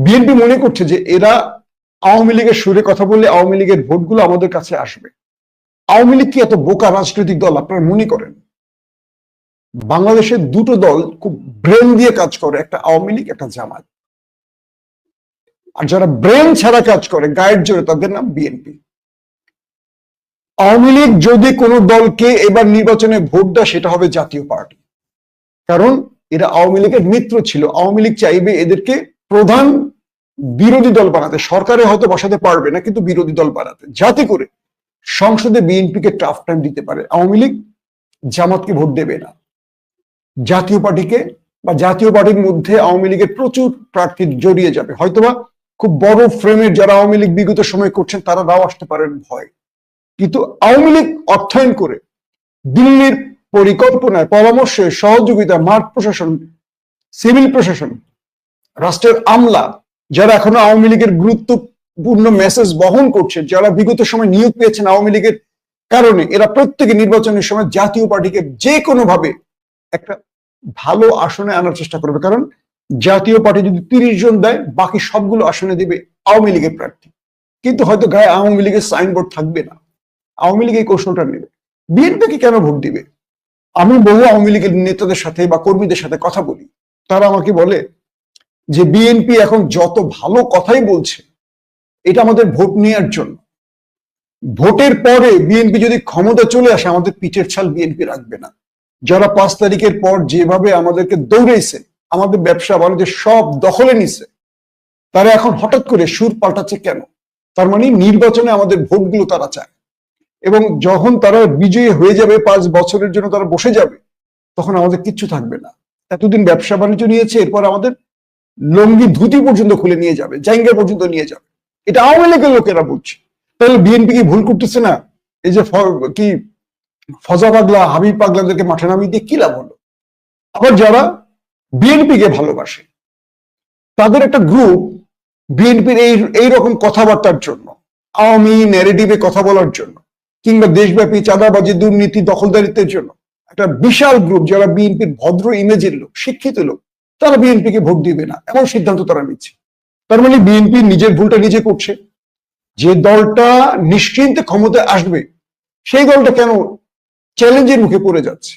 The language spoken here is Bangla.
বিএনপি মনে করছে যে এরা আওয়ামী লীগের সুরে কথা বললে আওয়ামী লীগের ভোটগুলো আমাদের কাছে আসবে। আওয়ামী লীগ কি এত বোকা রাজনৈতিক দল আপনারা মনে করেন? বাংলাদেশের দুটো দল খুব ব্রেন দিয়ে কাজ করে, একটা আওয়ামী লীগ, একটা জামাত। আর যারা ব্রেন ছাড়া কাজ করে গায়ের জোরে, তাদের নাম বিএনপি। আওয়ামী লীগ যদি কোনো দলকে এবার নির্বাচনে ভোট দেয় সেটা হবে জাতীয় পার্টি, কারণ এরা আওয়ামী লীগের মিত্র ছিল। আওয়ামী লীগ চাইবে এদেরকে প্রধান বিরোধী দল বানাতে, সরকারে হয়তো বসাতে পারবে না কিন্তু বিরোধী দল বানাতে, যাতে করে সংসদে বিএনপিকে টাফ টাইম দিতে পারে। আওয়ামী লীগ জামাতকে ভোট দেবে না, জাতীয় পার্টিকে, বা জাতীয় পার্টির মধ্যে আওয়ামী লীগের প্রচুর প্রার্থী জড়িয়ে যাবে। হয়তোবা খুব বড় ফ্রেমের যারা আওয়ামী লীগ বিগত সময় করছেন তারা নাও আসতে পারেন ভয়, কিন্তু আওয়ামী লীগ অর্থায়ন করে দিল্লির পরিকল্পনায়, পরামর্শে, সহযোগিতা, মাঠ প্রশাসন, সিভিল প্রশাসন, রাষ্ট্রের আমলা, যারা এখনো আওয়ামী লীগের গুরুত্বপূর্ণ মেসেজ বহন করছে, যারা বিগত সময় নিয়োগ পেয়েছেন আওয়ামী লীগের কারণে, এরা প্রত্যেকে নির্বাচনের সময় জাতীয় পার্টিকে যে কোনো ভাবে একটা ভালো আসনে আনার চেষ্টা করবে। কারণ জাতীয় পার্টি যদি 30 জন দেয়, বাকি সবগুলো আসনে দিবে আওয়ামী লীগের প্রার্থী, কিন্তু হয়তো গায়ে আওয়ামী লীগের সাইনবোর্ড থাকবে না। আওয়ামী লীগ এই কৌশলটা নেবে। বিএনপিকে কেন ভোট দিবে? আমি বহু আওয়ামী লীগের নেতাদের সাথে বা কর্মীদের সাথে কথা বলি, তারা আমাকে বলে যে বিএনপি এখন যত ভালো কথাই বলছে এটা আমাদের ভোট নেওয়ার জন্য। ভোটের পরে বিএনপি যদি ক্ষমতা চলে আসে, আমাদের পিঠের ছাল বিএনপি রাখবে না। যারা 5 তারিখের পর যেভাবে আমাদেরকে দৌড়েছে, আমাদের ব্যবসা বাণিজ্য সব দখলে নিছে, তারা এখন হঠাৎ করে সুর পাল্টাচ্ছে কেন? তার মানে নির্বাচনে আমাদের ভোটগুলো তারা চায়, এবং যখন তারা বিজয়ী হয়ে যাবে, 5 বছরের জন্য তারা বসে যাবে, তখন আমাদের কিচ্ছু থাকবে না। এতদিন ব্যবসা বাণিজ্য নিয়েছে, এরপর আমাদের লঙ্গি ধুতি পর্যন্ত খুলে নিয়ে যাবে, জাইঙ্গা পর্যন্ত নিয়ে যাবে। এটা আওয়ামী লীগের লোকেরা বলছে। তাহলে বিএনপি কি ভুল করতেছে না? এই যে কি ফজা পাগলা, হাবিব পাগলাদেরকে মাঠে নামিয়ে দিয়ে কি লাভ হলো? আবার যারা বিএনপিকে ভালোবাসে, তাদের একটা গ্রুপ বিএনপির এইরকম কথাবার্তার জন্য, আওয়ামী ন্যারেটিভে কথা বলার জন্য, কিংবা দেশব্যাপী চাঁদাবাজি, দুর্নীতি, দখলদারিত্বের জন্য একটা বিশাল গ্রুপ, যারা বিএনপির ভদ্র ইমেজের লোক, শিক্ষিত লোক, তারা বিএনপিকে ভোট দিবে না, এমন সিদ্ধান্ত তারা নিচ্ছে। তার মানে বিএনপি নিজের ভুলটা নিজে করছে। যে দলটা নিশ্চিন্তে ক্ষমতায় আসবে, সেই দলটা কেন চ্যালেঞ্জের মুখে পড়ে যাচ্ছে?